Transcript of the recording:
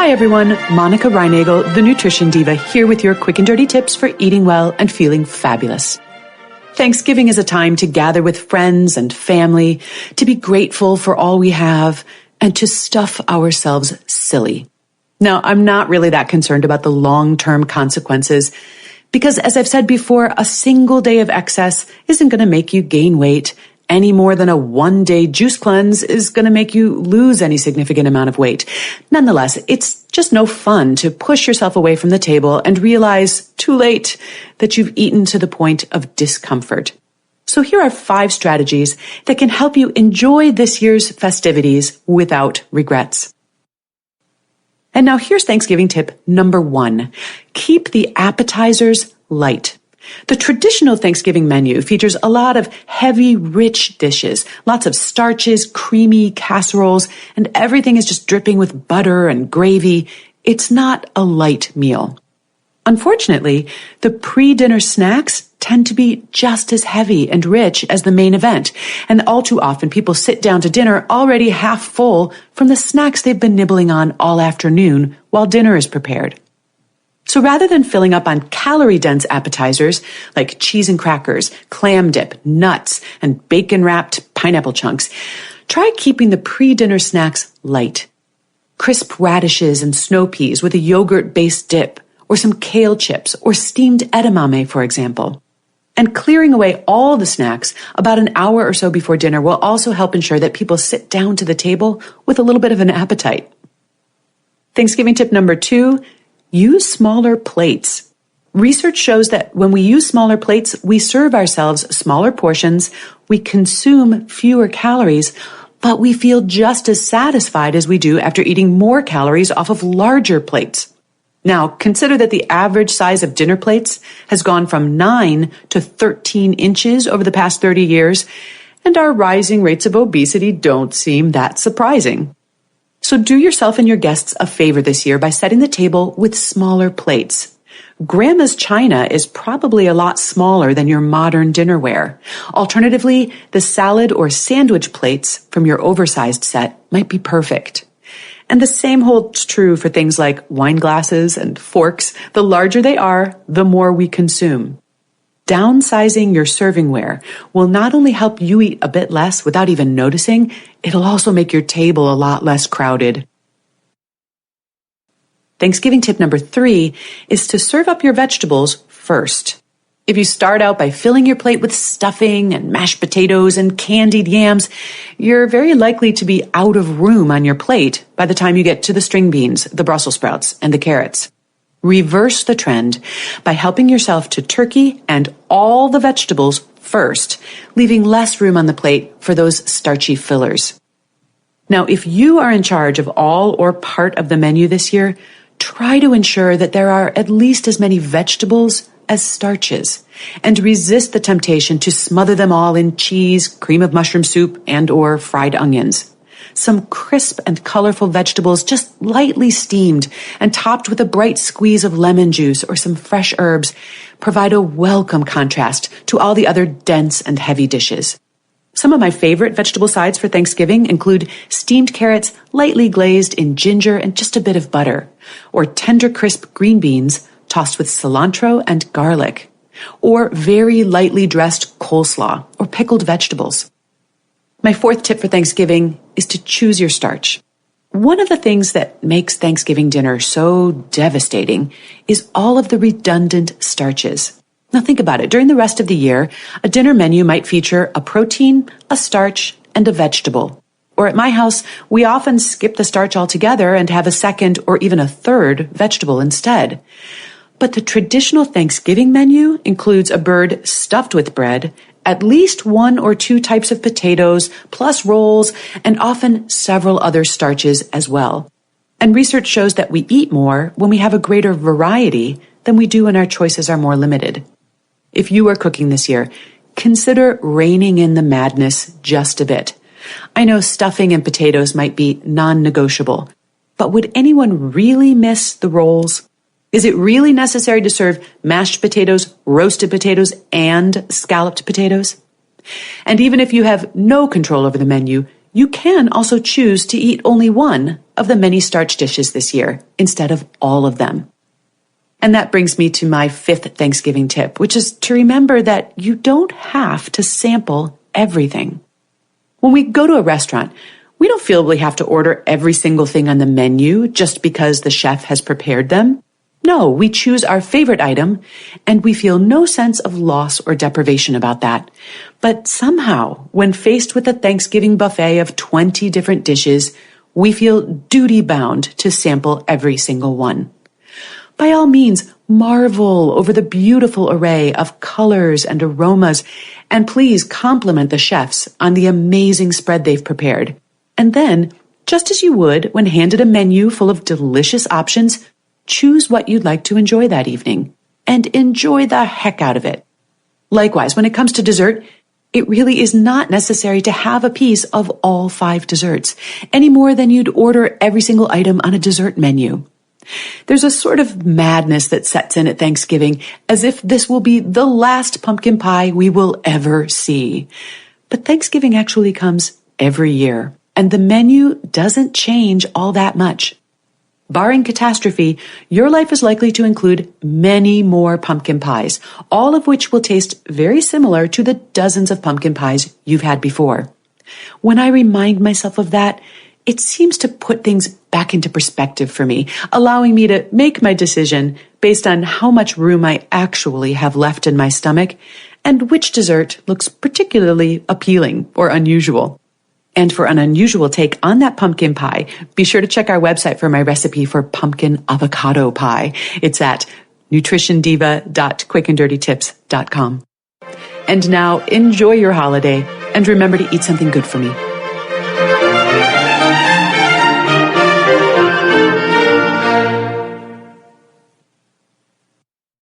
Hi everyone, Monica Reinagel, the Nutrition Diva, here with your quick and dirty tips for eating well and feeling fabulous. Thanksgiving is a time to gather with friends and family, to be grateful for all we have, and to stuff ourselves silly. Now, I'm not really that concerned about the long-term consequences because, as I've said before, a single day of excess isn't going to make you gain weight any more than a one-day juice cleanse is going to make you lose any significant amount of weight. Nonetheless, it's just no fun to push yourself away from the table and realize too late that you've eaten to the point of discomfort. So here are 5 strategies that can help you enjoy this year's festivities without regrets. And now here's Thanksgiving tip number 1. Keep the appetizers light. The traditional Thanksgiving menu features a lot of heavy, rich dishes, lots of starches, creamy casseroles, and everything is just dripping with butter and gravy. It's not a light meal. Unfortunately, the pre-dinner snacks tend to be just as heavy and rich as the main event, and all too often people sit down to dinner already half full from the snacks they've been nibbling on all afternoon while dinner is prepared. So rather than filling up on calorie-dense appetizers like cheese and crackers, clam dip, nuts, and bacon-wrapped pineapple chunks, try keeping the pre-dinner snacks light. Crisp radishes and snow peas with a yogurt-based dip, or some kale chips, or steamed edamame, for example. And clearing away all the snacks about an hour or so before dinner will also help ensure that people sit down to the table with a little bit of an appetite. Thanksgiving tip number 2, use smaller plates. Research shows that when we use smaller plates, we serve ourselves smaller portions, we consume fewer calories, but we feel just as satisfied as we do after eating more calories off of larger plates. Now, consider that the average size of dinner plates has gone from 9 to 13 inches over the past 30 years, and our rising rates of obesity don't seem that surprising. So do yourself and your guests a favor this year by setting the table with smaller plates. Grandma's china is probably a lot smaller than your modern dinnerware. Alternatively, the salad or sandwich plates from your oversized set might be perfect. And the same holds true for things like wine glasses and forks. The larger they are, the more we consume. Downsizing your servingware will not only help you eat a bit less without even noticing, it'll also make your table a lot less crowded. Thanksgiving tip number 3 is to serve up your vegetables first. If you start out by filling your plate with stuffing and mashed potatoes and candied yams, you're very likely to be out of room on your plate by the time you get to the string beans, the Brussels sprouts, and the carrots. Reverse the trend by helping yourself to turkey and all the vegetables first, leaving less room on the plate for those starchy fillers. Now, if you are in charge of all or part of the menu this year, try to ensure that there are at least as many vegetables as starches, and resist the temptation to smother them all in cheese, cream of mushroom soup, and or fried onions. Some crisp and colorful vegetables just lightly steamed and topped with a bright squeeze of lemon juice or some fresh herbs provide a welcome contrast to all the other dense and heavy dishes. Some of my favorite vegetable sides for Thanksgiving include steamed carrots lightly glazed in ginger and just a bit of butter, or tender crisp green beans tossed with cilantro and garlic, or very lightly dressed coleslaw or pickled vegetables. My 4th tip for Thanksgiving is to choose your starch. One of the things that makes Thanksgiving dinner so devastating is all of the redundant starches. Now think about it. During the rest of the year, a dinner menu might feature a protein, a starch, and a vegetable. Or at my house, we often skip the starch altogether and have a second or even a third vegetable instead. But the traditional Thanksgiving menu includes a bird stuffed with bread, at least 1 or 2 types of potatoes, plus rolls, and often several other starches as well. And research shows that we eat more when we have a greater variety than we do when our choices are more limited. If you are cooking this year, consider reining in the madness just a bit. I know stuffing and potatoes might be non-negotiable, but would anyone really miss the rolls? Is it really necessary to serve mashed potatoes, roasted potatoes, and scalloped potatoes? And even if you have no control over the menu, You can also choose to eat only one of the many starch dishes this year instead of all of them. And that brings me to my fifth Thanksgiving tip, which is to remember that you don't have to sample everything. When we go to a restaurant, we don't feel we have to order every single thing on the menu just because the chef has prepared them. No, we choose our favorite item, and we feel no sense of loss or deprivation about that. But somehow, when faced with a Thanksgiving buffet of 20 different dishes, we feel duty-bound to sample every single one. By all means, marvel over the beautiful array of colors and aromas, and please compliment the chefs on the amazing spread they've prepared. And then, just as you would when handed a menu full of delicious options, choose what you'd like to enjoy that evening, and enjoy the heck out of it. Likewise, when it comes to dessert, it really is not necessary to have a piece of all 5 desserts, any more than you'd order every single item on a dessert menu. There's a sort of madness that sets in at Thanksgiving, as if this will be the last pumpkin pie we will ever see. But Thanksgiving actually comes every year, and the menu doesn't change all that much. Barring catastrophe, your life is likely to include many more pumpkin pies, all of which will taste very similar to the dozens of pumpkin pies you've had before. When I remind myself of that, it seems to put things back into perspective for me, allowing me to make my decision based on how much room I actually have left in my stomach and which dessert looks particularly appealing or unusual. And for an unusual take on that pumpkin pie, be sure to check our website for my recipe for pumpkin avocado pie. It's at nutritiondiva.quickanddirtytips.com. And now enjoy your holiday and remember to eat something good for me.